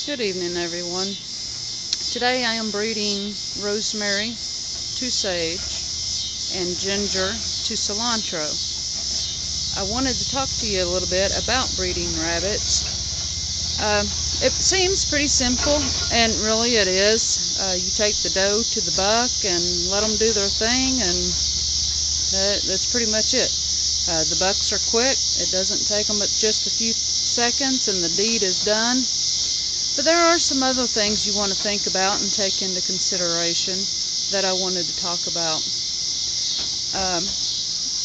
Good evening, everyone. Today I am breeding rosemary to sage and ginger to cilantro. I wanted to talk to you a little bit about breeding rabbits. It seems pretty simple, and really it is. You take the doe to the buck and let them do their thing, and that's pretty much it. The bucks are quick. It doesn't take them but just a few seconds and the deed is done. But there are some other things you want to think about and take into consideration that I wanted to talk about.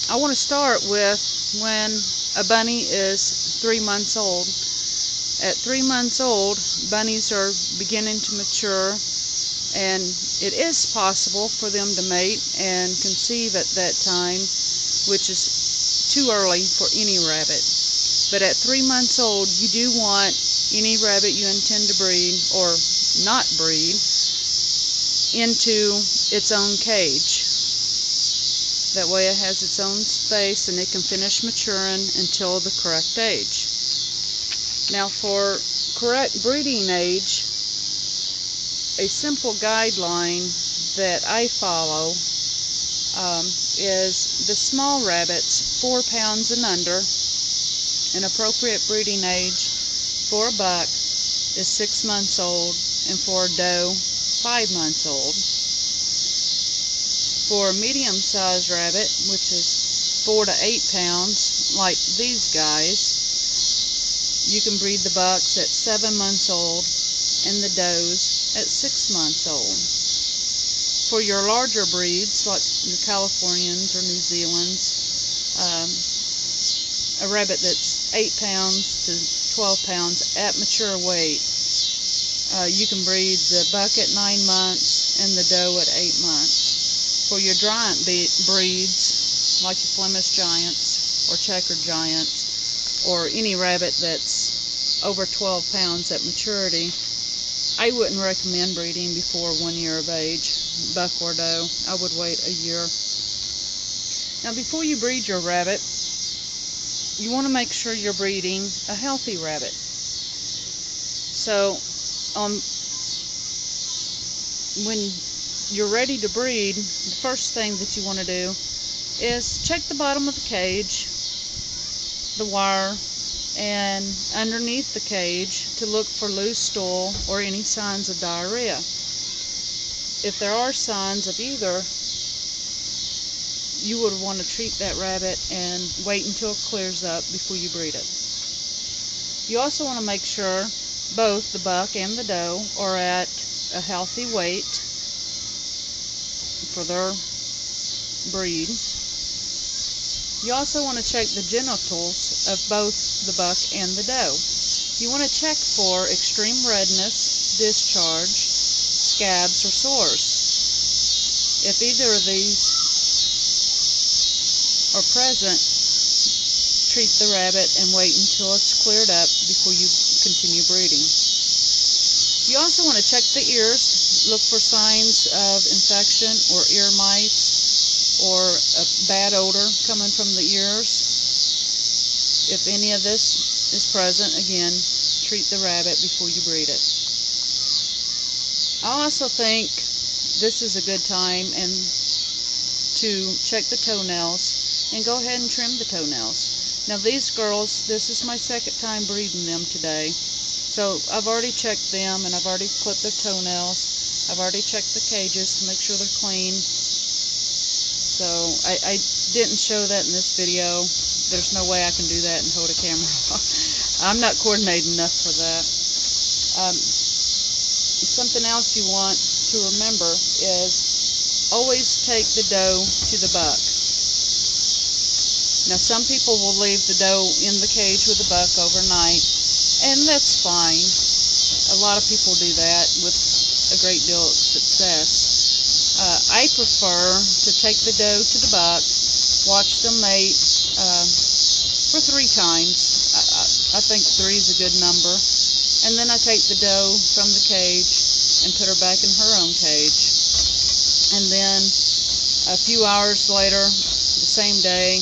I want to start with when a bunny is 3 months old. At 3 months old, bunnies are beginning to mature, and it is possible for them to mate and conceive at that time, which is too early for any rabbit. But at 3 months old, you do want any rabbit you intend to breed or not breed into its own cage. That way it has its own space and it can finish maturing until the correct age. Now, for correct breeding age, a simple guideline that I follow is the small rabbits, 4 pounds and under. An appropriate breeding age for a buck is 6 months old, and for a doe, 5 months old. For a medium-sized rabbit, which is 4 to 8 pounds, like these guys, you can breed the bucks at 7 months old and the does at 6 months old. For your larger breeds, like your Californians or New Zealands, a rabbit that's 8 pounds to 12 pounds at mature weight, you can breed the buck at 9 months and the doe at 8 months. For your giant breeds, like your Flemish giants or checkered giants, or any rabbit that's over 12 pounds at maturity, I wouldn't recommend breeding before 1 year of age, buck or doe. I would wait a year. Now, before you breed your rabbit, you want to make sure you're breeding a healthy rabbit. So, when you're ready to breed, the first thing that you want to do is check the bottom of the cage, the wire, and underneath the cage to look for loose stool or any signs of diarrhea. If there are signs of either, you would want to treat that rabbit and wait until it clears up before you breed it. You also want to make sure both the buck and the doe are at a healthy weight for their breed. You also want to check the genitals of both the buck and the doe. You want to check for extreme redness, discharge, scabs, or sores. If either of these are present, treat the rabbit and wait until it's cleared up before you continue breeding. You also want to check the ears, look for signs of infection or ear mites or a bad odor coming from the ears. If any of this is present, again, treat the rabbit before you breed it. I also think this is a good time to check the toenails and go ahead and trim the toenails. Now, these girls, this is my second time breeding them today. So I've already checked them and I've already clipped their toenails. I've already checked the cages to make sure they're clean. So I didn't show that in this video. There's no way I can do that and hold a camera. I'm not coordinated enough for that. Something else you want to remember is always take the doe to the buck. Now, some people will leave the doe in the cage with the buck overnight, and that's fine. A lot of people do that with a great deal of success. I prefer to take the doe to the buck, watch them mate for 3 times. I think 3 is a good number. And then I take the doe from the cage and put her back in her own cage. And then a few hours later, the same day,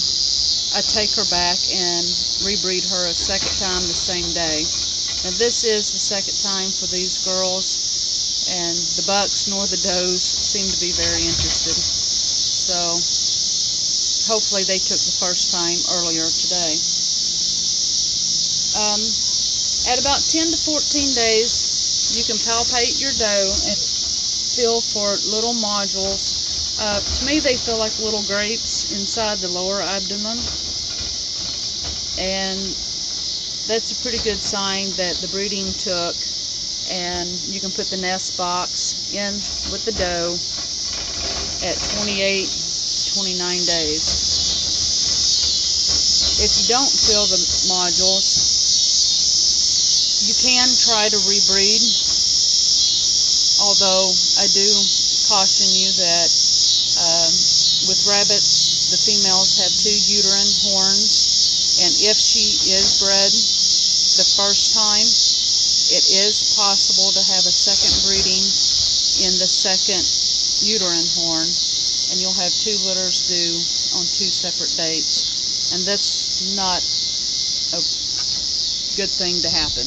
I take her back and rebreed her a second time the same day. And this is the second time for these girls, and the bucks nor the does seem to be very interested. So hopefully they took the first time earlier today. At about 10 to 14 days, you can palpate your doe and feel for little nodules. To me, they feel like little grapes inside the lower abdomen, and that's a pretty good sign that the breeding took. And you can put the nest box in with the doe at 28, 29 days. If you don't feel the nodules, you can try to rebreed, although I do caution you that with rabbits, the females have 2 uterine horns, and if she is bred the first time, it is possible to have a second breeding in the second uterine horn, and you'll have 2 litters due on 2 separate dates, and that's not a good thing to happen.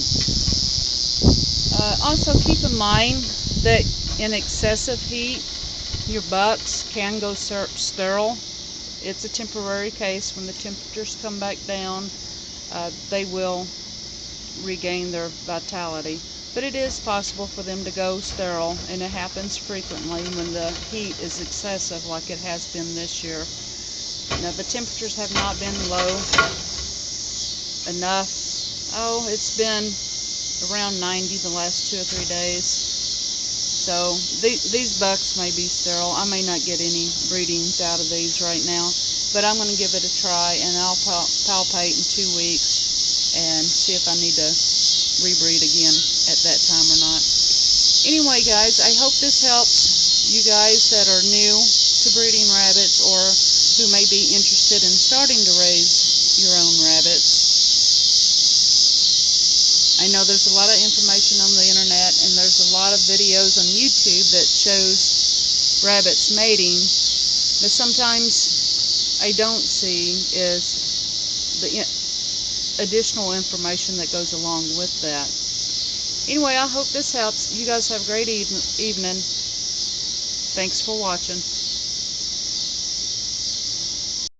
Also keep in mind that in excessive heat, your bucks can go sterile. It's a temporary case. When the temperatures come back down, they will regain their vitality. But it is possible for them to go sterile, and it happens frequently when the heat is excessive like it has been this year. Now, the temperatures have not been low enough. Oh, it's been around 90 the last 2 or 3 days. So these bucks may be sterile. I may not get any breedings out of these right now, but I'm going to give it a try, and I'll palpate in 2 weeks and see if I need to rebreed again at that time or not. Anyway, guys, I hope this helps you guys that are new to breeding rabbits or who may be interested in starting to raise your own rabbits. I know there's a lot of information on the internet, and there's a lot of videos on YouTube that shows rabbits mating, but sometimes I don't see is the additional information that goes along with that. Anyway, I hope this helps. You guys have a great evening. Thanks for watching.